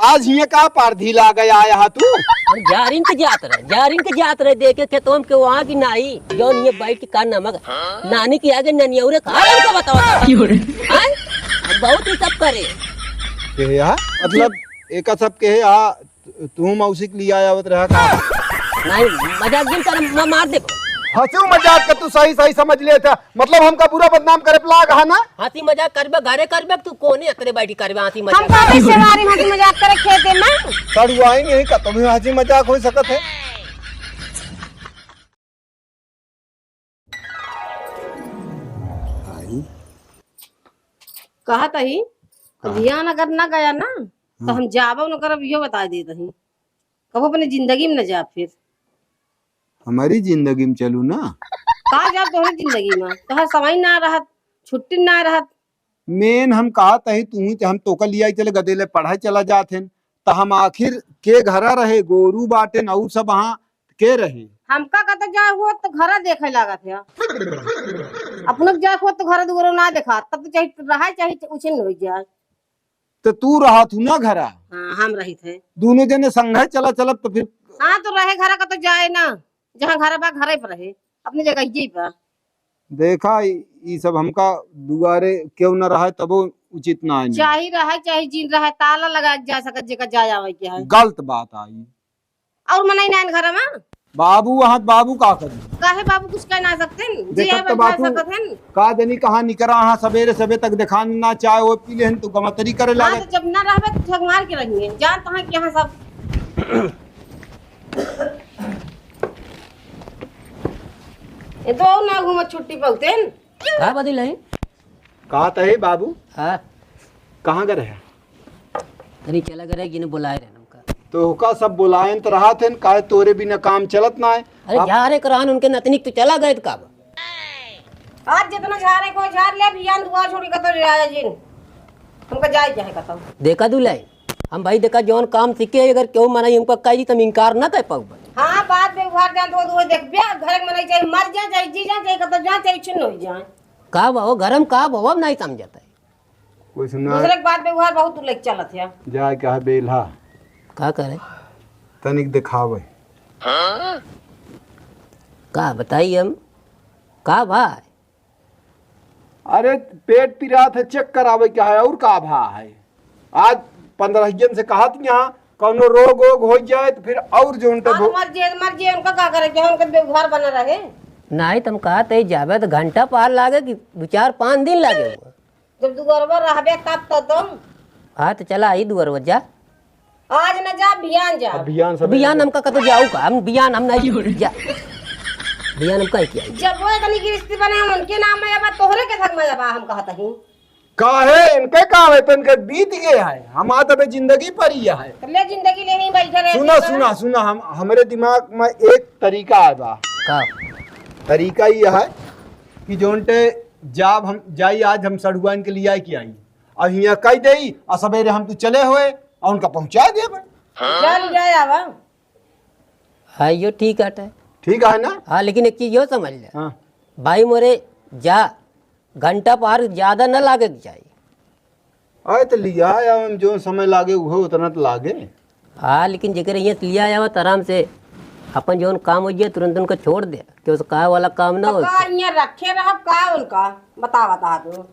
आज ये का पारधी ला गया आया तू। जारिन के जात रहे देखे खेतों के वहाँ की नाई जो ये बैठ के का नमक नानी की आगे ननियौरे का बताओ बहुत ही सब करे के या मतलब एक सब के या तू मौसिक लिया आवत रहा का नहीं मजाक दिन कर मार दे हंसू मजाक का तू सही सही समझ ले था मतलब हमका पूरा बदनाम करे लाग है ना। हंसी मजाक करबे घरे करबे तू कोने अतरे बैठी करबे हंसी हम मजाक काहे सेवारी हंसी मजाक करे खेते में सड़ुआएंगे ही का तुम्हें हंसी मजाक हो सकत है। कहा तही ध्यान अगर ना गया ना तो हम जाबो न करब यो बता दे तही कबो अपने जिंदगी में न जा फिर हमारी जिंदगी में चलू ना कहा जा तोहरी जिंदगी में तोहर समय ना रहत छुट्टी ना रहत मेन हम कहा तही तू हम तोका लिया चले गदेले पढ़ाई चला जाते तो हम आखिर के घरा रहे गोरू बाटे और सब वहाँ के रहे हमका कहता जा हुआ तो घर देखे लागत है अपने जा हुआ तो घर दुगरो ना देखा तब तो चाहिए रहा चाहिए उछिन हो जाए तो तू रहा तू ना घरा हाँ हम रही थे दोनों जने संग चला चलब तो फिर हाँ तो रहे घर का तो जाए ना जहाँ घर बा घर पर रहे अपनी जगह ही पर देखा ये सब हमका दुआरे क्यों न रहा तब उचित ना है चाहे रहे चाहे जीन रहे ताला लगा के जा सकत जेका जा आवे के है गलत बात आई और मनाई ना घर में बाबू वहाँ बाबू का करी काहे बाबू कुछ कह ना सकते जी देखत आवे तो जा बापू सकत हैं का जनी कहा निकरा हाँ सवेरे सबे तक दिखा ना चाहे वो पी लेन तो गमतरी करे हाँ लगे तो जब ना रहबे तो ठग मार के रहिए जान तहां के यहाँ सब ये तो ना घूम छुट्टी पौतेन का बदल है कहा तहे बाबू हां कहाँ गए है तनी चला करे जिने बुलाए रे हमका तो का सब बुलायन तो रहा थे काहे तोरे बिना काम चलत ना है अरे जा रे करान उनके नतनिक तो चला गए का आज जितना झारे को झार ले बियान दुआ छोड़ी के तो आया जिन हमका जाए चाहे कतो देखा दुलाई हम भाई देखा जौन काम सीखे अगर क्यों मनाई हमको कही तुम इनकार ना कर पाऊ हां बात व्यवहार जान तो देख बे घर में नहीं चाहिए मर जा चाहिए जी जा चाहिए कतो जा चाहिए छिन हो जाए का भाव घरम का भाव नहीं समझता है कोई सुना दूसरे के बात व्यवहार बहुत उलट चलत है जा क्या बेलहा का करे तनिक दिखावे का बताइए हम का भाई अरे पेट पिरात है चेक करावे क्या है और का भा है आज 15 जन से कहा थी यहाँ कौनो रोग वोग हो जाए तो फिर और जो उनका मर जे उनका का करे जो उनका व्यवहार बना रहे नहीं तुम कहा ते जाबे तो घंटा पार लागे कि 2-4-5 दिन लागे हुआ जब दुगरबा रहबे तब तो तुम हाँ तो चला आई दुआर जा आज न जा बियान जा अभियान सब बियान हमका कतो जाऊ का हम बियान हम नहीं जा बियान हम कह किया जब वो कनी की रिश्ते बने हम उनके नाम में अब तोहरे के थक में अब हम कहता ही काहे इनके काम है तो इनके बीत गए है हम आते पे जिंदगी पर ही है तो ले जिंदगी लेनी बैठे रहे सुना सुना सुना हम हमारे दिमाग में एक तरीका आया का तरीका ये है कि जोनटे जब हम जाई आज हम सड़ुआन के लिए आई कि आई अब यहाँ कह दई और सवेरे हम तो चले हुए और उनका पहुंचा दे जा ले जाए आवा हाँ यो ठीक है ठीक है ना। हाँ लेकिन एक चीज यो समझ ले हाँ भाई मोरे जा घंटा पार ज्यादा न लागे के चाहिए आए तो लिया या जो समय लागे वो उतना तो लागे हाँ लेकिन जेकर यहाँ लिया आया आराम से अपन जो काम हो जाए तुरंत उनका छोड़ दे कि उस कहा वाला काम ना हो का यहाँ रखे रह का उनका बता तू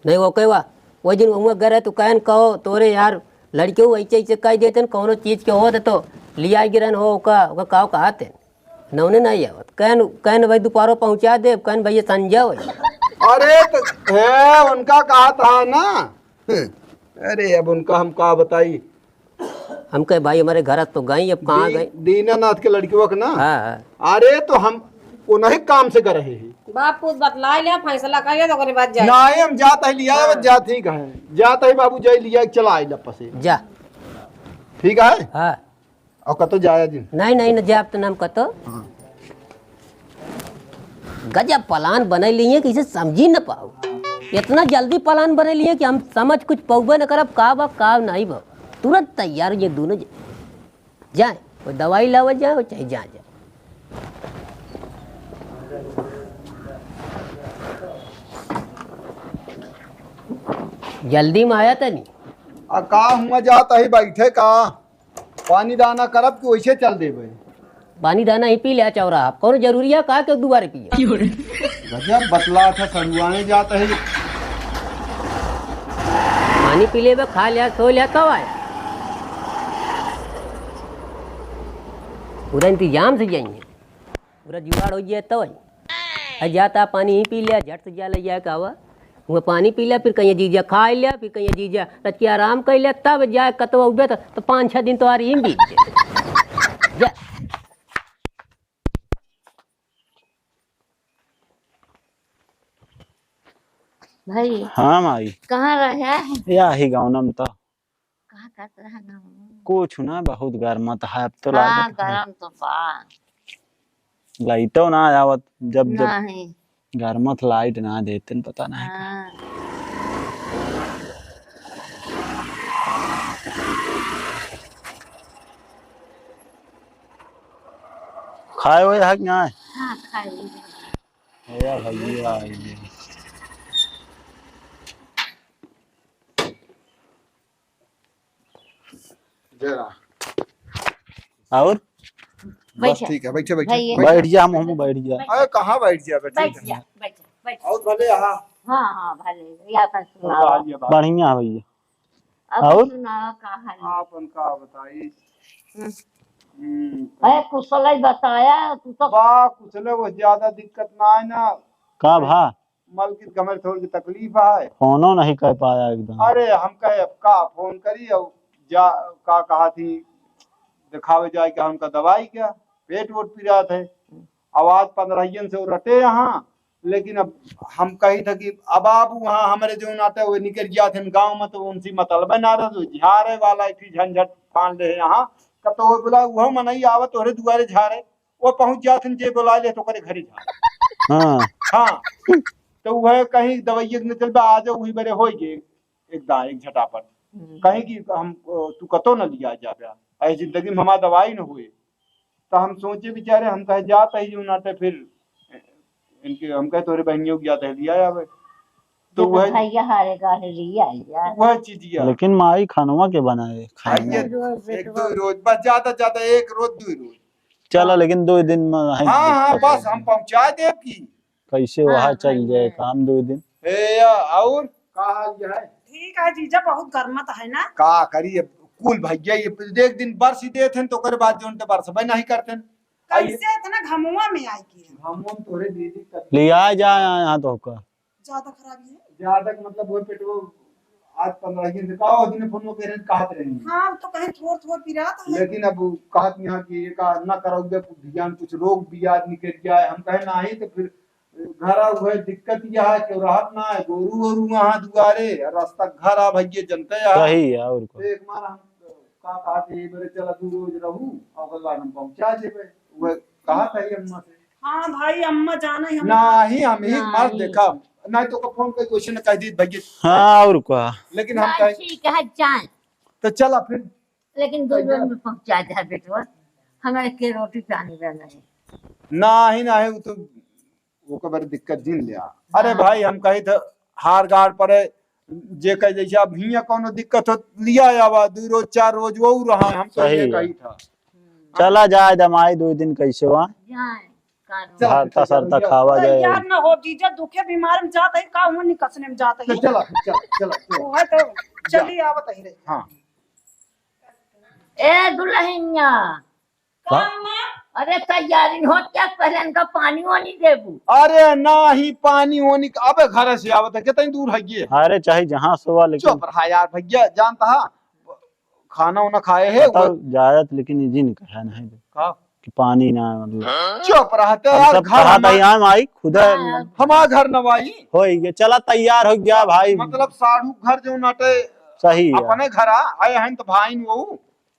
नहीं वो कहवा वो दिन वहाँ गए तो कहन कहो तोरे यार लड़कियों ऐसे ऐसे कह देते न कौनो चीज के हो तो लिया गिरन हो का काव कहते नौने नहीं आवत कहन भाई दोपहर पहुँचा दे कहन भैया संजय हो अरे तो है उनका कहा था ना। अरे अब उनका हम कहा बताई हम कहे भाई हमारे घर तो गई अब कहाँ गए दीनानाथ के लड़कियों का ना। हाँ अरे तो हम उन्हीं काम से कर रहे हैं बाप पूछ बतला ले फैसला कर तो ओकरे बाद जाए नहीं हम जाता ही लिया जा ठीक है जाता ही बाबू जाई लिया चला आई लप्पा से जा ठीक है। हाँ और कतो जाया जी नहीं नहीं न जाब तो नाम कतो गजब प्लान बने लिए कि इसे समझी न पाओ इतना जल्दी प्लान बने लिए कि हम समझ कुछ पौबे न करब का बा का नहीं बा तुरंत तैयार ये दोनों जाए वो दवाई लावा जाए चाहे जा जाए जल्दी में आया था नहीं का हुआ जाता है बैठे का पानी दाना करब कि वैसे चल देबे। पानी दाना ही पी लिया चौरा आप कौन जरूरी है कहा कि दोबारा पिए गजब बतला था सरुआने जाता है। पानी पी ले खा लिया सो लिया कब आया पूरा इंतजाम से जाइए पूरा जुगाड़ हो जाए तो जाता पानी ही पी लिया झट से जा ले जाए कहवा वह पानी पी लिया फिर कहीं जीजा खा लिया फिर कहीं जीजा रचिया आराम कर लिया तब जाए कतवा उबे तो 5-6 दिन तो आ रही बीत जा। भाई हाँ माई कहाँ रहे या ही गाँव तो कहाँ करते रहे ना कुछ ना बहुत गर्मत है अब तो हाँ लागत है। गरम तो बा लाइटो ना आवत जब जब नहीं गर्मत लाइट ना देते पता नहीं हाँ खाए हुए है क्या हाँ खाई या भैया जरा और बस ठीक है बैठे बैठे भैया। बैठ जा हम बैठ जा अरे कहाँ बैठ जा बैठ बैठे जा बैठ बैठ और भले यहाँ हाँ हाँ भले या पर सुनाओ बढ़िया भैया अब और? सुनाओ का हाल आप उनका बताइए। है कुशल ही बताया तू तो बा कुछ वो ज्यादा दिक्कत ना है ना का भा मलकित कमर थोड़ी सी तकलीफ है। फोनो नहीं कर पाया एकदम अरे हम कहे अब का फोन करी और जा का कहा थी दिखावे जाए कि हमका दवाई क्या पेट वोट पी रहा थे आवाज 15 से वो रटे यहाँ लेकिन अब हम कही था कि अब आप वहाँ हमारे जो नाते हुए निकल गया थे गाँव में तो उनसी मतलब ना रहा झारे वाला इतनी झंझट फान ले यहाँ कब तो वो बोला वो मनई आवत तोहरे दुआरे झारे वो पहुंच जाते जे बोला ले तो करे घरे झारे हाँ हाँ तो वह कहीं दवाई न चल आ जाओ वही बड़े हो गए एक झटा पर कहीं की हम तू कतो न लिया जा ऐसी जिंदगी में हमारा दवाई न हुए तो हम सोचे बेचारे हम कहे जाते ही जो नाते फिर इनके हम कहे तोरे बहनियों की जाते लिया जावे तो वह भैया हारे गाने लिया यार वह चीज लेकिन माई खानवा के बनाए खाएंगे एक दो रोज बस ज्यादा एक रोज 2 रोज चलो लेकिन 2 दिन में है हाँ हाँ बस हम पहुंचा दे की कैसे वहाँ चल जाए काम 2 दिन और का हाल है ठीक है जीजा बहुत गर्मत है ना का करिए कुल भैया ये एक दिन बरस ही देते तो करे बाद जोन बरस भाई नहीं करते कैसे इतना घमुआ में आएगी हम तोरे दीदी कर लिया जाए यहाँ तो का ज्यादा खराबी है ज्यादा मतलब वो पेट वो आज 15 दिन से कहा दिन फोन के रेट कहत रही हाँ तो कहीं थोड़ पिरा था लेकिन अब कहत यहाँ की ये का ना करोगे ध्यान कुछ रोग भी आज निकल गया है हम कहे ना ही तो फिर घर हुए दिक्कत यह है कि राहत ना है गोरू गोरू वहाँ दुआरे रास्ता घर आ भैया जनते है सही है और को एक मार हम का कहते बड़े चला तू रोज रहू और अगला हम पहुंचा देबे वो कहा था ये अम्मा से हाँ भाई अम्मा जाना ही नहीं हम ही मार देखा नहीं तो फोन पे क्वेश्चन कह दी भैया हाँ और का लेकिन हम कहे ठीक है जान तो चला फिर लेकिन 2 दिन में पहुंचा दे बेटवा हमें के रोटी पानी रहना है नहीं वो तो वो को बड़ी दिक्कत दिन लिया अरे भाई हम कही थे हार गाड़ पड़े जे कह जैसे अब हिया कोनो दिक्कत हो लिया आवा 2 रोज 4 रोज वो रहा हम तो ये कही था चला जाए दमाई 2 दिन कैसे वहाँ जान भारता सरता खावा जाए यार ना हो जीजा दुखे बीमार में जाता है का हुआ निकसने में जाता है चला वो है तो चली आवत ही रहे हाँ ए दुल्हनिया अरे तैयारी हो क्या पहले इनका पानी वानी देबू अरे ना ही पानी होनी अबे घर से आवत है कितनी दूर है ये अरे चाहे जहाँ सोवा लेकिन चुप रहा यार भैया जानता है खाना वाना खाए है जायत लेकिन ये जिन कहा नहीं कि पानी ना मतलब चुप रहते हम यार सब घर कहा था यहाँ माई खुद हमारा घर नवाई हो गया चला तैयार हो गया भाई मतलब साढ़ू घर जो नाटे सही है अपने घर आए हैं तो भाई वो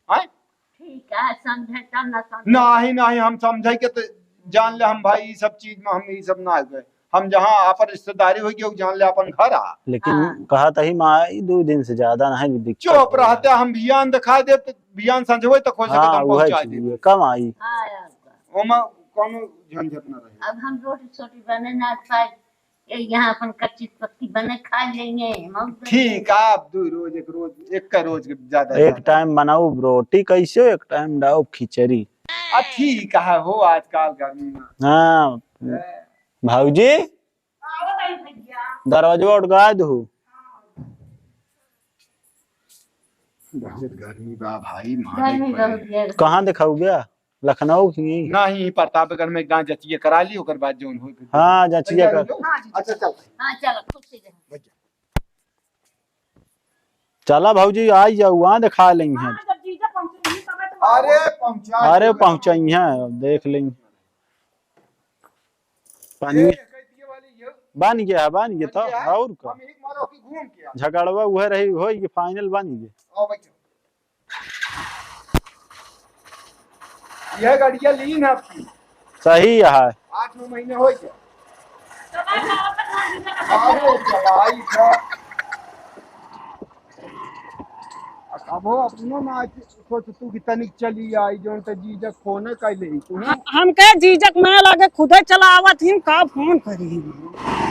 हैं ठीक है समझे तब ना समझे नहीं हम समझे के तो जान ले हम भाई ये सब चीज में हम ये सब ना गए हम जहाँ आपन रिश्तेदारी हो गई जान ले अपन घर आ लेकिन कहा था ही माई 2 दिन से ज्यादा नहीं दिक्कत चुप रहते हम बियान दिखा दे तो बियान संजवे तो खोज हाँ हम वो पहुंचा है दे कम आई हाँ ओमा कोनो झंझट ना रहे अब हम रोटी छोटी बने ना खाए यहाँ अपन कच्ची पक्की बने खा लेंगे ठीक आप दो रोज एक का रोज ज्यादा एक टाइम बनाओ रोटी कैसे, एक टाइम डाओ खिचड़ी। ठीक है हो आजकल गर्मी में। हाँ भाऊजी दरवाजा उठगा दो। बहुत गर्मी बा भाई गर्मी बहुत है। कहाँ दिखाऊ गया, लखनऊ की? नहीं प्रतापगढ़ में गांव जचिए करा ली ओकर बाद जोन हो। हाँ जचिया कर। अच्छा चल हाँ चलो खुद से जाओ। चला भाऊजी आई जाओ, वहाँ दिखा लेंगे। जब जीजा पहुंचेंगी तब तो अरे पहुंचा अरे पहुंचाई है, देख लेंगे। पानी बन गया है, बन गया था और का हम एक मारो की घूम के झगड़वा वह रही हो कि फाइनल बन गया। आओ बच्चों यह गाड़ियां ली ना आपकी सही है। 8-9 महीने हो गए। अरे चलाई था अब हो अपनो ना सोच तू कि तनिक चली आई जोन त जीजा फोन कर ले तू। हम कहे जीजक मैं लागे खुदे चला आवत ही का फोन करी।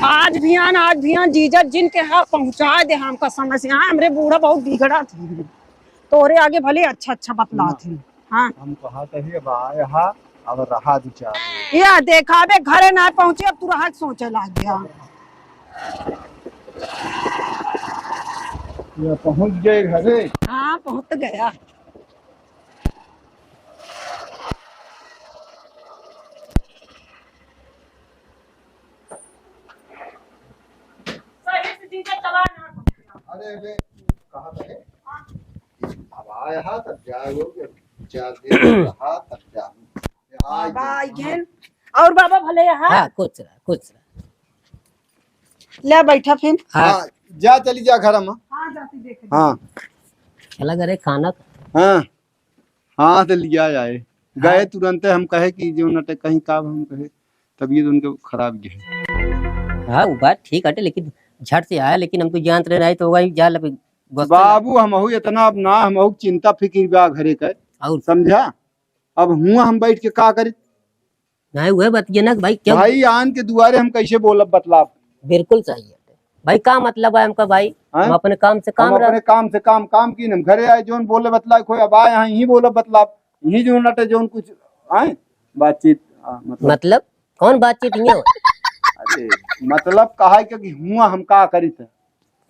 आज भी आन जीजक जिनके यहाँ पहुँचा दे। हमका समस्या हमरे बूढ़ा बहुत बिगड़ा थी, तोरे आगे भले अच्छा बतला थी। हाँ हम कहा तही अब आया हा अब रहा विचार या देखा बे घरे ना पहुँचे, अब तू रहा सोचे लग गया। ये पहुंच गए घरे। हाँ पहुँच गया। अरे वे कहा था अब आया हा तब जाओगे 4 दिन रहा तब जाओ। और बाबा भले यहाँ हाँ कुछ रहा। ले बैठा फिर। हाँ जा चली जा घर में। हाँ जाती देख। हाँ चला करे खाना। हाँ हाँ तो लिया आए गए तुरंत। हम कहे कि जो नटे कहीं काम हम कहे तबीयत उनके खराब गए। हाँ वो बात ठीक हटे, लेकिन झट से आया, लेकिन हमको जानते रहे तो वही जा लगे बाबू हम इतना अब ना हम चिंता फिक्र बा घरे का और समझा। अब हुआ हम बैठ के का करे नहीं हुए बतिए ना भाई क्यों भाई आन के दुआरे हम कैसे बोलब बतलाब। बिल्कुल सही है भाई। का मतलब है हमका भाई, हैं? हम अपने काम से हम काम अपने काम से काम की हम घरे आए जोन बोले बतला कोई अब आए यहाँ यही बोलब बतलाब यही जो नटे जोन कुछ आए बातचीत मतलब कौन बातचीत ये हो? अरे मतलब कहा कि हुआ हम का करी थे।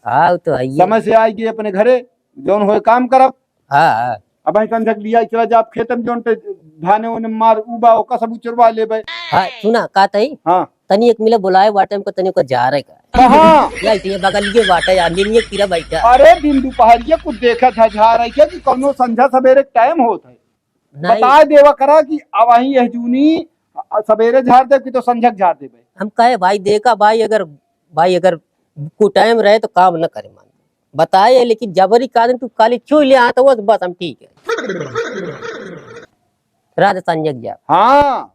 हाँ तो है समय से आएगी अपने घरे जोन हो काम करब। हाँ अब हम समझ लिया चला जा खेत में जोन पे धाने उन्हें मार उबा ओका सब उचरवा लेबे। हाँ सुना का तई हाँ तनी एक मिला बुलाए बाटे हमको तनी को जा रहे का कहाँ यार ये बगल के बाटा यार नीचे कीड़ा बैठा। अरे दिन दोपहरिया कुछ देखा था जा रही है कि कौनो संध्या सवेरे टाइम होता है नहीं बता देवा करा कि अब वही यहजूनी सवेरे झाड़ दे कि तो संध्या झाड़ देबे। हम कहे भाई देखा भाई अगर को टाइम रहे तो काम न करे मान बताए, लेकिन जबरी का दिन तू काली क्यों ले आता वो बस हम ठीक है रात संजग जा। हाँ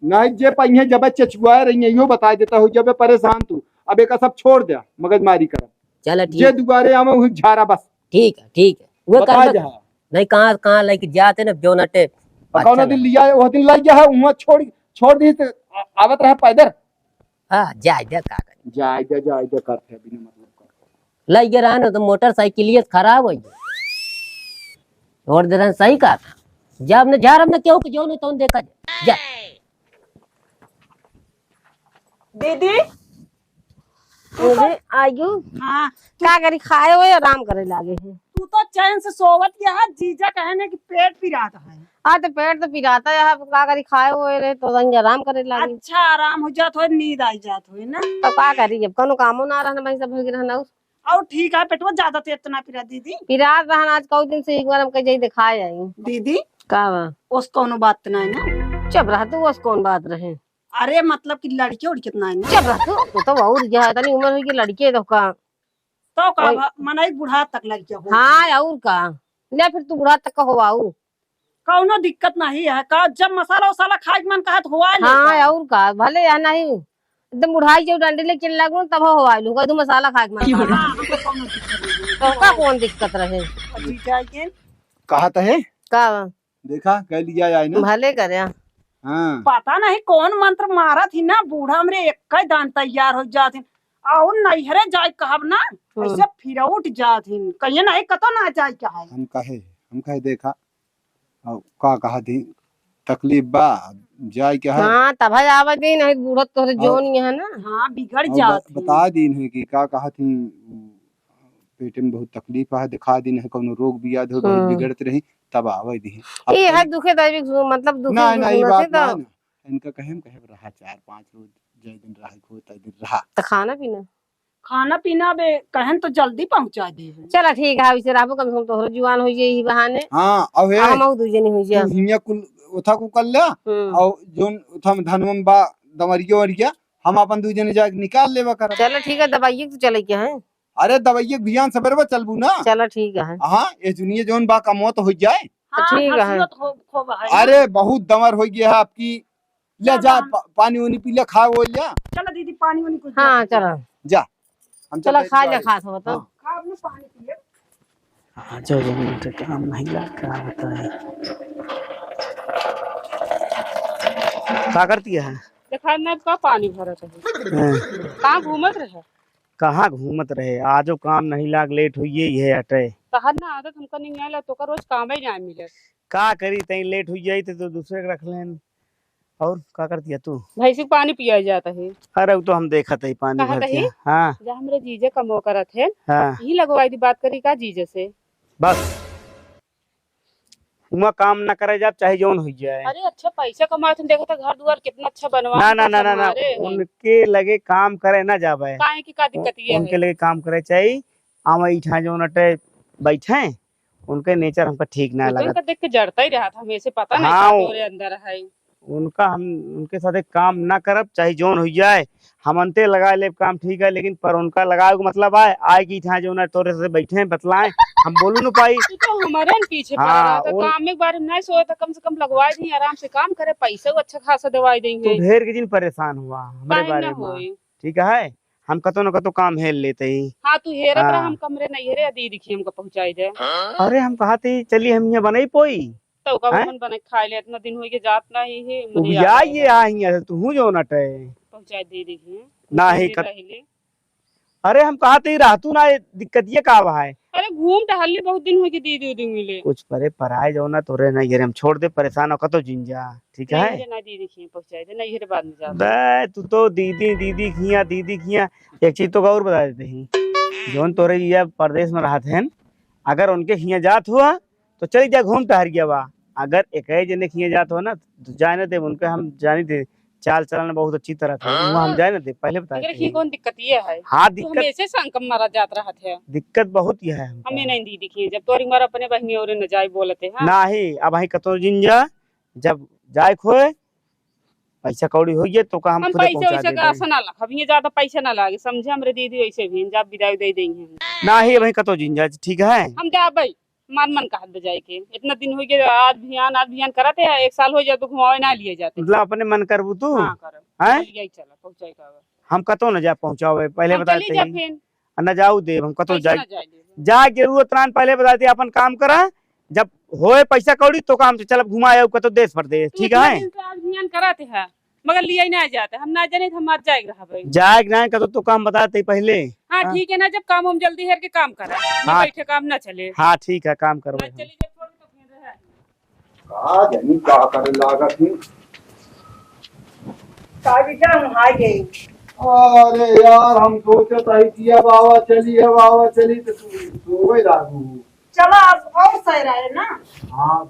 नहीं जे पहिए जब चचुआ रही यो बता देता हूँ जब परेशान तू अब एक सब छोड़ दे मगजमारी कर चल जे ठीक दोबारे आवे वही झाड़ा बस ठीक है वो बता कर जा। नहीं कहाँ लेके जाते ना जो नटे कौन दिन लिया वो दिन लग गया है वहाँ छोड़ दी तो आवत रहा पैदल। हाँ जाए दे का जाए दे करते बिना मतलब कर लग गया ना तो मोटरसाइकिल खराब हो गई और दे सही कहा था जब न जा रहा क्यों जो नहीं तो देखा जा। दीदी आयु हाँ का करी खाए हुए आराम करे लागे हैं। तू तो चैन से सोवत गया है। जीजा कहने की पेट पिराता है। तो पेट तो पिराता है का करी खाए हुए रहे तो रंग आराम करे लागे। अच्छा आराम हो जात हो, नींद आई जात हो ना। तो का करी जब कोनो कामो ना रहना भाई सब भग रहना और ठीक है पेटवा ज्यादा तो इतना पिरा दीदी। पिरात रहना आज कई दिन से एक बार हम कहीं दिखाए आई दीदी का उस कोनो बात नहीं ना। चुप रह तू बस कौन बात रहे। अरे मतलब कि लड़की उड़ कितना है ना। चुप रह तू तो बहुत जो है तनी उम्र हुई की लड़की है तो का तो का मनाई बुढ़ा तक लड़की हो। हाँ और का ले फिर तू बुढ़ा तक का होवाऊ कौनो दिक्कत नहीं है का जब मसाला वसाला खाए के मन कहत हुआ हाँ और का भले या नहीं एकदम बुढ़ाई जो डंडे ले चल लागू तब होवा लूंगा तू मसाला खा के मन तो का कौन दिक्कत रहे। कहा है का देखा कह लिया आए ना भले करे हाँ पता नहीं कौन मंत्र मारा थी ना बूढ़ा हमरे एक दान तैयार हो जाथिन और नैहरे जाए कहब ना ऐसे फिर उठ जाथिन कहिए नहीं कतो ना जाए क्या है हम कहे देखा और का कहा थी तकलीफ बा जाए क्या है हाँ तब आवा दी नहीं बूढ़त तोहरे जोन ही है ना। हाँ बिगड़ और जाती बता दीन है कि का कहा थी पेट में बहुत तकलीफ है दिखा दिन है कोनो रोग बियाद हो बहुत बिगड़त रही तब आवे दी ये है दुखे दैविक मतलब दुखे ना ये बात तो ना इनका कहे रहा 4-5 रोज जय दिन रहा को तय दिन रहा तो खाना पीना खाना पीना बे कहन तो जल्दी पहुंचा दे चला ठीक है इसे राबो कम से कम तोहरे जुआन हो जाए ही बहाने हां अब हम दू जनी हो जा हिया कुल उथा को कर लिया और जोन उथा में धनवम बा दमरियो वरिया हम अपन दू जने जा निकाल लेवा कर चलो ठीक है दवाई तो चले क्या है अरे दवाई भियान सबरवा चलबू ना चलो ठीक है हां ए जुनिया जोन बा का मौत हो जाए तो ठीक है अरे बहुत दमर हो गया है आपकी ले जा पानी वानी पी ले खा वो ले चलो दीदी पानी वानी कुछ हाँ चलो जा हम चलो खा ले खा तो खा अपने पानी पिए हाँ जो मिनट काम नहीं लगता बताए क्या करती है देखा ना का पानी भरत है कहाँ घूमत रहे कहाँ घूमत रहे आजो काम नहीं लाग लेट हुई ये हटे कहर ना आदत हमका नहीं आला तो का रोज काम ही ना मिले का करी तई लेट हुई जाई तो दूसरे के रख लेन और का करती है तू भैंसी पानी पिया जाता है अरे वो तो हम देखा ही पानी कहाँ भरती रही? है हाँ जहाँ हमरे जीजे कमो करत है हाँ यही लगवाई थी बात करी का जीजे से बस उमा काम ना करे जाब चाहे जौन हो जाए अरे अच्छा पैसा कमाते देखो तो घर द्वार कितना अच्छा बनवा ना ना ना ना ना उनके लगे काम करे ना जाबे काहे की का दिक्कत ये उनके है लगे काम करे चाहिए आमा इठा जो नटे बैठे उनके नेचर हमको ठीक ना तो लगा इनका देख के जड़ता ही रहा था हमें से पता नहीं हाँ, था तोरे अंदर है उनका हम उनके साथ एक काम ना करब चाहे जोन हो जाए हम अंते लगा ले काम ठीक है लेकिन पर उनका लगाए का मतलब आए कि इठा जो ना तोरे से बैठे बतलाए हम बोलू न पाई तू तो हमारे न पीछे पड़ हाँ, रहा था काम एक बार नहीं सोए तो कम से कम लगवाई दी आराम से काम करे पैसा अच्छा खासा दवाई तो देंगे ढेर के दिन परेशान हुआ हमारे काहे बारे ना में होई ठीक है हम कतो न कतो काम हेल लेते ही हाँ तू हेरत रहा हाँ। हम कमरे नहीं हेरे दी दिखी हमको पहुंचाई दे अरे हम कहा थे चलिए हम यहाँ बनाई पोई तो का हैं? मन बने खा ले इतना दिन हो गए जात नहीं है उबिया ये आई तू जो नटे पहुंचाई दी दिखी ना ही अरे हम कहा थे रहतू ना दिक्कत ये का है अरे घूम टहल बहुत दिन हो गए दीदी उदी मिले कुछ परे पराए जो ना तोरे नहीं हम छोड़ दे परेशान हो कतो जिंजा ठीक है नहीं दी दिखी पहुंचाई दे नहीं हेरे बाद में जा बे तू तो दीदी खिया एक चीज तो और बता देते ही जोन तोरे ये प्रदेश में रहते हैं अगर उनके खिया जात हुआ तो चली जा घूम टहर गया बा अगर एक जने खिया जात हो ना तो जाए ना दे उनके हम जानी दे चाल चलन बहुत अच्छी तरह था वहाँ हम जाए ना दे पहले बता अगर की कौन दिक्कत ये है हाँ तू दिक्कत हमेशा संकम मारा जात रहा थे दिक्कत बहुत ही है हमको। हमें नहीं दी दिखी जब तोरी मारा अपने बहनी और न जाए बोलते हैं ना ही अब वही कतो जिंजा जब जाए खोए पैसा कौड़ी हो तो का हम हम खुदे पैसे पहुंचा वैसे का देते आशा ना लगा अभी ये ज्यादा पैसा ना लागे समझे हमरे दीदी वैसे भी जब विदाई दे देंगे ना ही वही कतो जिंजा ठीक है हम जा भाई मन कहा दे जाए के इतना दिन हो गए आज बिहान कराते हैं एक साल हो जाए तो घुमावे ना लिए जाते मतलब अपने मन करबू तू हाँ कर हैं यही चला पहुंचाई का हम कतो न जा पहुंचावे पहले हम बता चली जा देते फिर न जाऊ दे हम कतो पैसा जा ना जाए दे जा जरूरत ना पहले बता दे अपन काम करा जब होए पैसा कौड़ी तो काम से चल घुमाए कतो देश प्रदेश तू ठीक इतना है दिन से आज बिहान कराते हैं मगर लिए ना जाते हम ना जाने तो हम आज जाएग रहा भाई जाए ना कतो तो काम बताते पहले हाँ ठीक है ना जब काम हम जल्दी हेर के काम करा ना हाँ। बैठे काम ना चले हाँ ठीक है काम करो ना चली जाए थोड़ी तो फिर रहे का जानी का करे लागत ही अरे यार हम सोचत आई किया बाबा चली तो सोवे लागू चलो अब और सही रहे ना हां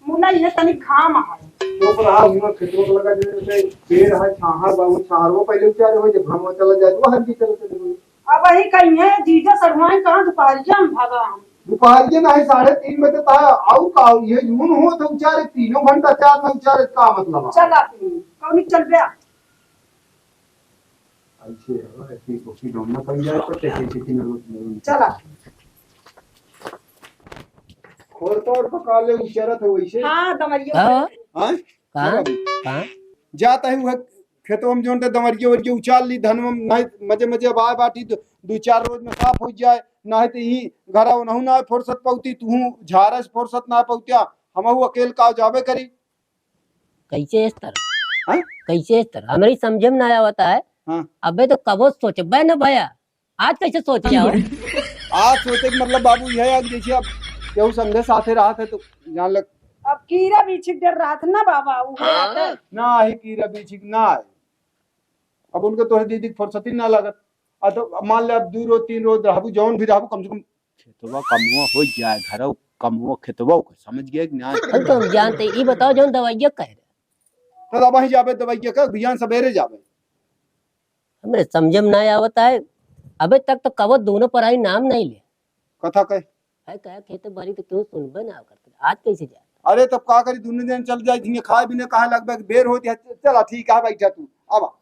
मुन्ना ये तनी घाम है चुप रहा हुआ खेतों को लगा जैसे पेड़ है छाहर बाबू छाहरो पहले उचारे हो जब हम चला जाए तो हर की चलते हुए अब वही कहीं है जीजा सड़वाई कहाँ दोपहरिया में भागा हम दोपहर नहीं 3:30 बजे था आउ का ये जून हो तो उचारे 3 घंटा 4 में उचारे का मतलब चल आती कौन चल गया अच्छे ऐसी कोई डोमना पड़ जाए तो कैसे न चला खोल तोड़ पका ले उचारत है वैसे हाँ दमरिया हाँ हां कहाँ कहाँ जाता है वह खेतों में जोन दमरियो वरियो उचाल ली धन में नहीं मजे मजे बाय बाटी 2-4 रोज में साफ हो जाए नहीं तो ही घरा नहु ना फुर्सत पौती तू झारस फुर्सत ना पौतिया हमहु अकेल का जाबे करी कैसे इस तरह हाँ? कैसे इस तरह हमारी समझ में ना आवता है। हाँ। अबे तो कबो सोचबे न भैया, आज कैसे सोच लिया हो? आज सोचे के मतलब बाबू यह है कि जैसे अब केहू संगे साथे रहा थे तो जान लग अब कीड़ा बीछी डर रहा था ना बाबा वो आते ना ही की रबी छिक ना है। अब उनके तोहरे दीदी की फुर्सती ना लागत। तो मान ले अब 2 रोज 3 रोज रहबू जौन भी रहबू कम से कम खेतवा कमुआ हो जाए घर कमुआ खेतवा को समझ गए कि नहीं। हम तो हम जानते ये बताओ जो दवाइया कह रहे तो अब वहीं जाबे दवाई का बिहान सवेरे जाबे। हमें समझ में ना आवता है। अबे तक तो कबो दोनों पढ़ाई नाम नहीं ले कथा कहे है कह खेत बारी तो क्यों सुनबे ना करते, आज कैसे जा? अरे तब का करी दुनिया दिन चल जाए धीरे खाए भी ने कहा लगभग बेर होती है। चला ठीक है बैठा तू अब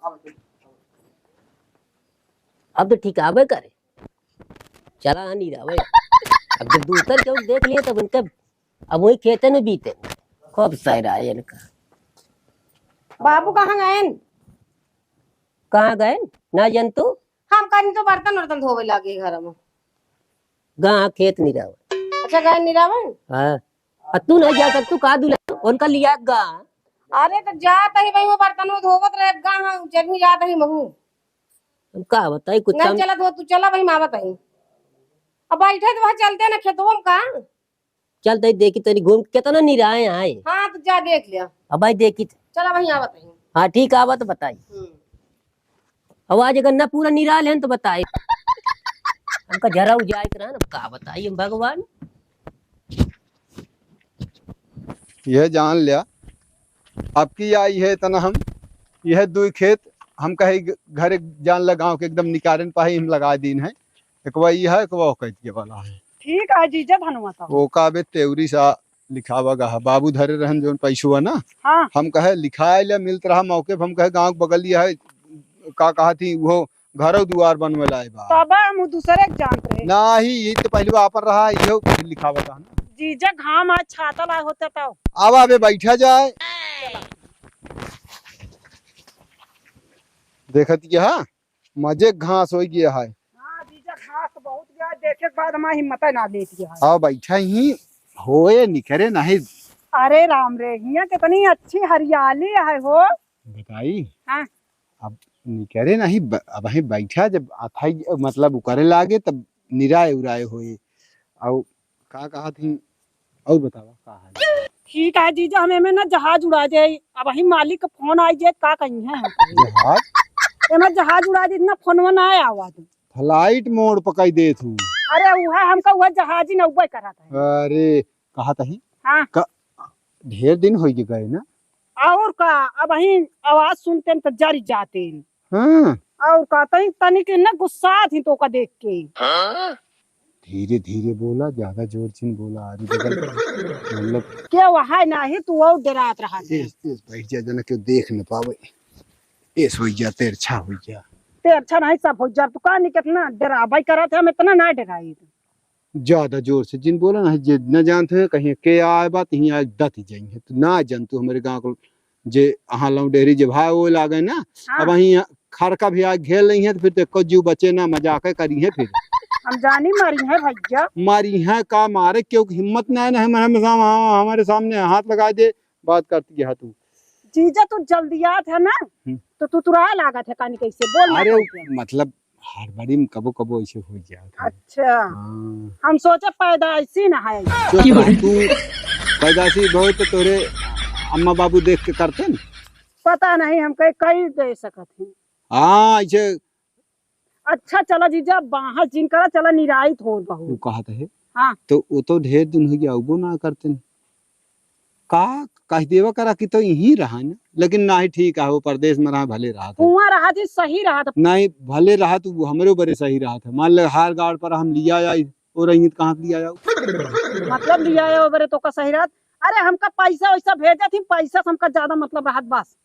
अब तो ठीक आबे करे चला नहीं रहा भाई। अब जब दूसर क्यों देख लिए तब उनका अब वही खेते में बीते खूब सहरा है इनका। बाबू कहाँ गए? कहाँ गए ना जंतु? हम कहीं तो बर्तन वर्तन धोवे लागे घर में। गाँ खेत नहीं रहा। अच्छा गए निरावन? हाँ तू नहीं जा सकतू का दूल्हा उनका लिया गाँ। अरे तो जात ही भाई वो बर्तन वो धोवत रहे गाँ जगनी जात ही महू हम का बताई कुछ नहीं चला तो तू चला भाई मावत ही। अब बैठे तो वहाँ चलते ना खेतों में कहाँ। चल दे देखी तनी घूम कितना निराए आए। हाँ तो जा देख लिया। अब भाई देखी चला वही आवत ही। हाँ ठीक आवा तो बताई। आवाज अगर ना पूरा निराल है तो बताई हमका जरा उजाय करा ना का बताई हम भगवान। यह जान लिया आपकी आई है तना हम यह 2 खेत हम कहे घर जान ला गाँव के एकदम निकारण पाही हम लगा दीन है। एक वही है एक वो कहती वाला है। ठीक है जीजा धनवा वो का बे तेवरी सा लिखावा गा बाबू धरे रहन जो पैसुआ ना। हाँ हम कहे लिखाए ले मिलत रहा मौके पर हम कहे गाँव बगल है का कहा थी वो घरों दुआर बनवे लाए बा तब हम दूसरे के जानते रहे ना ही ये तो पहले वापर रहा यो लिखावा था ना। जीजा घाम आज छाता लाए होते तो अब आबे बैठा जाए देखत क्या मजे घास हो गया है। हाँ जीजा घास तो बहुत गया देखे के बाद हमारी हिम्मत ना लेती है। अब बैठा ही होए निकरे नहीं अरे राम रे यहाँ कितनी अच्छी हरियाली है हो बताई। हाँ अब निकरे नहीं अब ही बैठा जब अथाई मतलब उकरे लागे तब निराए उराए होए और का कहा थी और बतावा का है। ठीक है जीजा हमें में ना जहाज उड़ा जाए। अब वही मालिक का फोन आई जाए का कहीं है जहाज जहाज उड़ा दी इतना फोन ना आया फ्लाइट मोड पकड़ दे तू। अरे वह हमका वह जहाज ही नौबे करा था। अरे कहा था हाँ ढेर दिन हो गए ना और का अब वही आवाज सुनते तो जरी जाते हाँ और का तनिक न गुस्सा थी तो का देख के धीरे धीरे बोला ज्यादा जोर चिन बोला आरी बगल मतलब क्या वहा नहीं तू और डरात रहा तेज तेज बैठ जा जना क्यों देख न पावे ऐस हो जा तेर छा हो जा ते अच्छा नहीं सब हो जा तू का नहीं कितना डरा भाई करा थे हम इतना ना डराई ज्यादा जोर से जिन बोला ना जे न जानते हैं कहीं के आए बात यहीं आए दत जाएंगे तो ना जानतू हमारे गांव को जे अहाँ लौ डेहरी जे भाई वो लागे ना। हाँ। अब वहीं खड़का भी आ घेर नहीं है तो फिर तो कज्जू बचे ना मजाक करी है फिर हम जानी मारी है भैया मारी है का मारे क्योंकि हिम्मत ना है ना हमारे सामने हाथ लगा दे बात करती है तू। जीजा तू जल्दी आत है ना तो तू तुरा लागत है कहानी कैसे बोल अरे मतलब हर बारी में कबो कबो ऐसे हो जाता है। अच्छा हाँ। हम सोचे पैदा ऐसी ना है तू पैदाशी बहुत तो तोरे अम्मा बाबू देख के करते न पता नहीं हम कई दे सकत हैं। हाँ ऐसे अच्छा चला जीजा बाहर जिन करा चला निराई थोड़ तू बहु कहत है। हाँ तो वो तो ढेर दिन हो गया वो ना करते न का कह देवा करा कि तो यहीं रहा ना लेकिन ना ही ठीक है वो परदेश में रहा भले रहा था कुआं रहा जी सही रहा था नहीं भले रहा तो वो हमारे ऊपर सही रहा था मान ले हार गाड़ पर हम लिया आई और रही कहाँ लिया जाओ मतलब लिया है बरे तो का सही रहा। अरे हमका पैसा वैसा भेजा थी पैसा से हमका ज्यादा मतलब रहा बस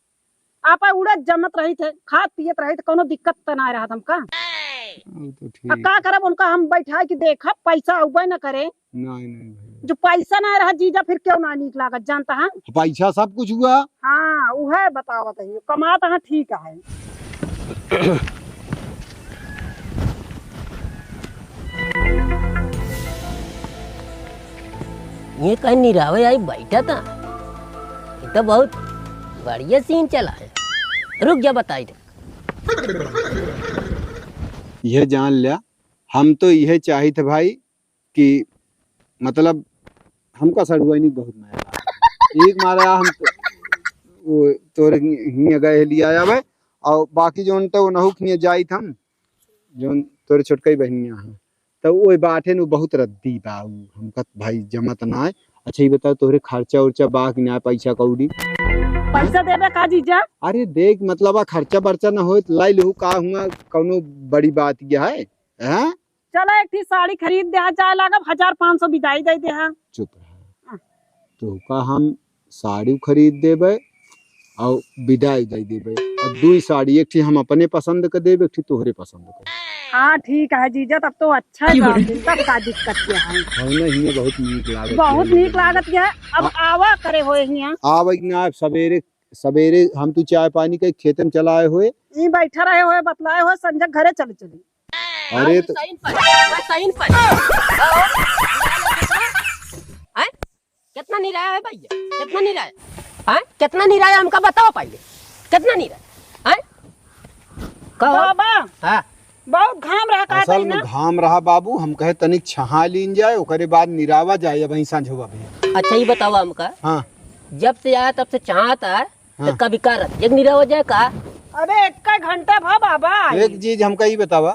आप उड़े जमत रही थे खाद पियत रही थे कोनो दिक्कत तो ना रहा हमका। तो ठीक का करब उनका हम बैठा के देखा पैसा उबे न करे नहीं जो पैसा ना रहा जीजा फिर क्यों ना नीक लागत जानता है। पैसा सब कुछ हुआ। हाँ वह बतावत है कमाता है ठीक है। ये कहीं निरावे आई बैठा था ये तो बहुत बढ़िया सीन चला है। रुक जा बताई दे। यह जान लिया, हम तो यह चाही थे भाई कि मतलब हमका सड़ुआनी बहुत मारा एक मारा हम वो तोरे हिया गए लिया आया भाई और बाकी जो तो वो नहुक हिया जाई थम जो तोरे छोटकई बहनिया हैं तो वो बाटे नु बहुत रद्दी बा हमका भाई जमत ना है। अच्छा ये बताओ तोरे खर्चा उर्चा बा कि ना पैसा कौड़ी? पैसा देवे का जीजा? अरे देख मतलब खर्चा बर्चा ना हो लाई लहू का हुआ कौनो बड़ी बात क्या है हैं? चला एक थी साड़ी खरीद दे चाहे लागब 1500 बिदाई दे दे। चुप रहा तो का हम साड़ी खरीद देबे और विदाई दे देबे और दुई साड़ी एक थी हम अपने पसंद के देबे एक थी तोहरे पसंद के। हाँ ठीक है जीजा तब तो अच्छा है तब का दिक्कत क्या है। ना हिया बहुत नीक लागत बहुत नीक लागत क्या है। अब आवा करे होए हिया आवे ना सवेरे सवेरे हम तू चाय पानी के खेत में चलाए हुए ई बैठा रहे होए बतलाए होए संजय घरे चले चली। अरे तो कितना निराया है भैया? कितना निराया है? कितना निराया हमका बताओ पहले कितना निराया है? बाबा हाँ बहुत घाम रहा का असल में घाम रहा बाबू हम कहे तनिक छहा लीन जाए ओकरे बाद निरावा जाए वहीं सांझोवा भी। अच्छा ये बताओ हमका हाँ जब से आया तब से चाहता है हाँ। तो कभी कर एक निरावा जाए का? अरे एक घंटा भा बाबा एक चीज हमका ये बतावा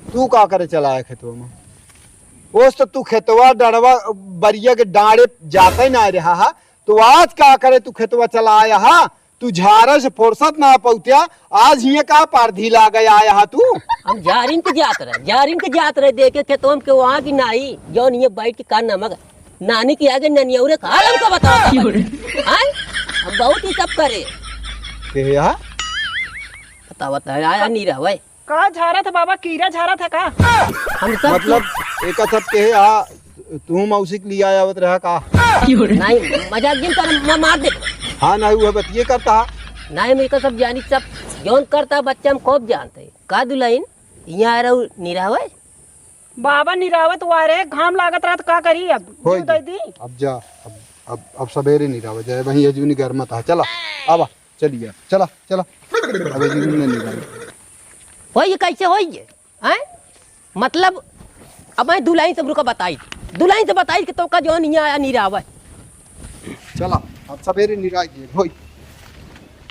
तू का करे चला है खेतवा में? ओस तो तू खेतवा डरवा बरिया के डांडे जाता ही ना रहा हा तो आज का करे तू खेतवा चला आया हा? तू झारा से फुर्सत ना पहुंचा आज ये का पारधी ला गया आया हा तू? हम जारिन के जात रहे देखे खेतों में के वहाँ की नाई जो नहीं बैठ के कान नमक नानी के आगे ननियौरे खा हमको बताओ हम बहुत ही सब करे के या बताओ आया नहीं रहा भाई का झारा था बाबा कीड़ा झारा था का? हम सब मतलब एक सब के हा तू मौसी के लिए आया आवत रहा का? नहीं मजाक जिन कर मार दे। हाँ नहीं हुआ बतिये करता नहीं मेरे को सब जानी सब जौन करता बच्चा हम खूब जानते का दुलाइन यहाँ आ रहा निरावे बाबा निरावत वारे घाम लागत रहा तो का करी अब होई दे दी अब जा अब सवेरे नहीं रहा जाए वहीं अजूनी घर मत आ चला आवा चलिए चला चला अब अजूनी नहीं रहा हो ये कैसे हो ये हैं? मतलब अब मैं दुलाइन से रुका बताई कि तो का जौन यहाँ आया निरावे चला अब सवेरे नहीं रहा होई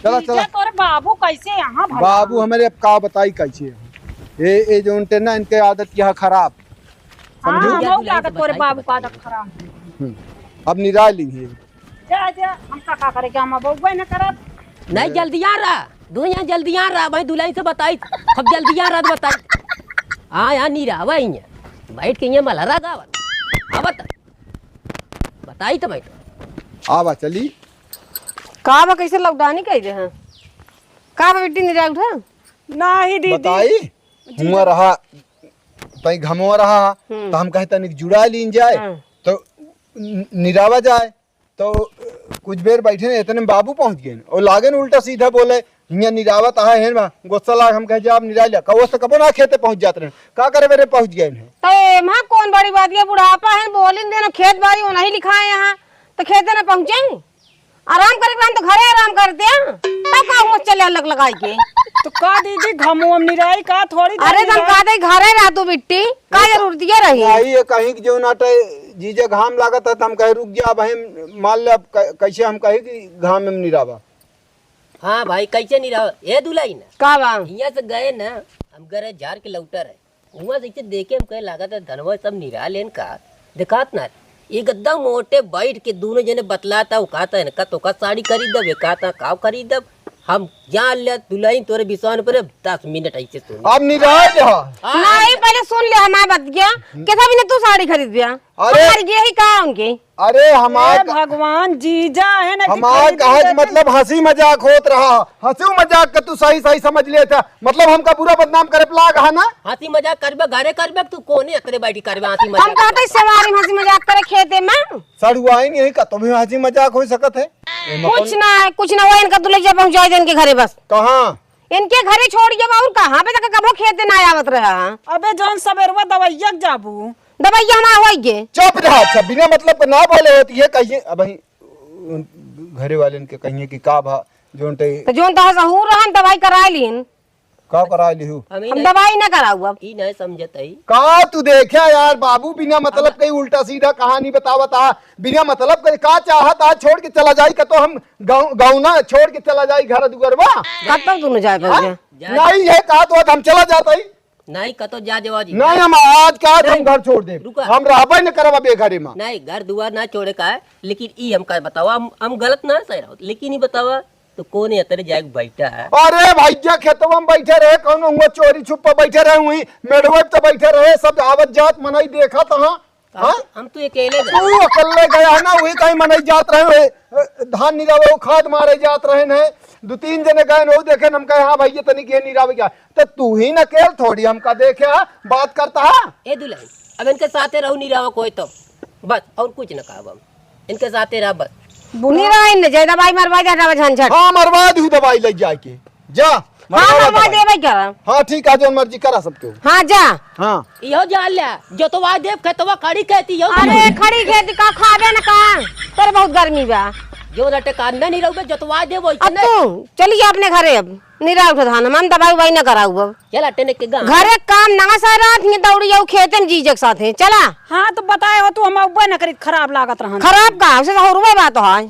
चला जीजा चला तोरे बाबू कैसे यहाँ भला? बाबू हमारे अब का बताई कैसे है ये जो उनटे ना इनके आदत यह खराब हाँ समझो हम लागत तोरे बाबू का आदत खराब। अब निराय लीजिए जा हम का करे क्या हम बउवा न करत नहीं जल्दी आ रहा दुनिया जल्दी आ रहा भाई दुलाई से बताई अब जल्दी आ रहा तो बताई हाँ यहाँ नहीं रहा भाई यहाँ बैठ के यहाँ मलहरा गावत हाँ बताई तो मैं तो आवा चली का बा कैसे लौटानी कह रहे हैं का बा बेटी निराग उठा नहीं दीदी बताई हुआ रहा तई घमवा रहा तो हम कहे तनिक जुड़ा लीन जाए तो निरावा जाए तो कुछ देर बैठे ने इतने में बाबू पहुंच गए और लागे न उल्टा सीधा बोले हिया निरावत आए हैं बा गुस्सा लाग हम कहे जाब निराय लिया कहो तो कबो ना खेते पहुंच जाते रहे का करे मेरे पहुंच गए हैं तो एमा कौन बड़ी बात है बुढ़ापा है बोलिन देना खेत बाड़ी वो नहीं लिखा है यहाँ तो खेते ना पहुंचे आराम करे हम तो घरे आराम करते हैं तब का हम चले अलग लगाई के तो का दीदी घमो हम निराई का थोड़ी अरे तुम का दे घरे रह तू बिट्टी का जरूरत है रही आई ये कहीं कि जो नाटे जीजे घाम लागत है तो हम कहे रुक जा अब हम मान ले अब कैसे हम कहे कि घाम में निरावा हाँ भाई कैसे नहीं रहा ये दुलाई ना का बा यहाँ से गए ना हम गए झार के लौटर है वहाँ से देखे हम कहे लागत है धनवा सब निरा लेन का दिखात ना एकदम मोटे बैठ के दोनों जने बतलाता कहता है तो का साड़ी खरीदब कहता का खरीदब हम जान ले दुल्हन तोरे विश्वास पर 10 मिनट ऐसे सुन अब निराय जा नहीं पहले सुन ले हमारा बात क्या कैसा भी तू साड़ी खरीद दिया अरे ये ही कहा उनके अरे हमार भगवान जीजा है ना हमार कहे कि मतलब हंसी मजाक होत रहा हंसी मजाक का तू सही सही समझ लिया था मतलब हमका पूरा बदनाम करे पलाग है ना हंसी मजाक करबे घरे करबे तू कोने अतरे बैठी करबे हंसी हम मजाक कहते सवारी हंसी मजाक करे खेते में सड़ुआई नहीं का तो भी हंसी मजाक हो सकत है कुछ ना वो इनका दुल्हन पहुंचाई दे इनके घरे बस कहाँ इनके घरे छोड़ जब और कहाँ पे तक कबो खेते ना आवत रहा अबे जौन सबेरवा दवाइया जाबू दवाइया ना होइगे चुप रहा अच्छा बिना मतलब का ना बोले होती है कहिए अब घरे वाले के कहिए कि का भा जोनटे तो जोन तो सहूर रहन दवाई कराई लीन का करा लिहू हम दवाई ना कराऊ अब ई नहीं समझत है का तू देखा यार बाबू बिना मतलब कहीं उल्टा सीधा कहानी बतावता बिना मतलब के का चाहत आज छोड़ के चला जाई का तो हम गाँव ना छोड़ के चला जाई घर दुगरवा कब तक तू जाए पर नहीं है कहा तो हम चला जाता ही नहीं कतो जा जवाजी नहीं हम आज का हम घर छोड़ दे रुका। हम रहबे न करवा बेघरे में नहीं घर दुआर ना छोड़े का है लेकिन ई हम का बतावा हम गलत ना सही रहो लेकिन ई बतावा तो कौन है तेरे जाग बैठा है अरे भैया खेतवा में बैठे रहे कौन हुआ चोरी छुपा बैठे रहे हुई मेड़वे तो बैठे रहे सब आवत जात मनाई देखा तो हम तो अकेले गए तू अकेले गया ना वही कहीं मनाई जात रहे धान निरावे खाद मारे जात रहे न 2-3 जने गए वो देखे हम कहे हाँ भैया तनी के निरावे क्या तो तू ही न केल थोड़ी हमका देखे बात करता है ए दुल्हन अब इनके साथे रहू नहीं रहो कोई तो बस और कुछ ना कहा हम इनके साथे रह बस बुनी रहा इन जय दवाई मरवा जा झंझट हाँ मरवा दू दवाई ले जाए के जा हाँ मरवा देवे क्या हाँ ठीक है जो मर्जी करा सबके हाँ जा हाँ यो जान लिया जो तो देव खेतवा खड़ी कहती यो अरे खड़ी खेती का खावे न का तेरे बहुत गर्मी बा जो रटे कांदा नहीं रहोगे जो तो देव वही अब तू चलिए अपने घरे अब निरा उठा धान हम दवाई वाई न कराऊ अब चल अटे ने के गा घरे काम ना सारा थी दौड़ी जाऊ खेते में जीजक साथे चला हाँ तो बताए हो तू हम अब्बे न करी खराब लागत रहन खराब का से हो रुपए बात है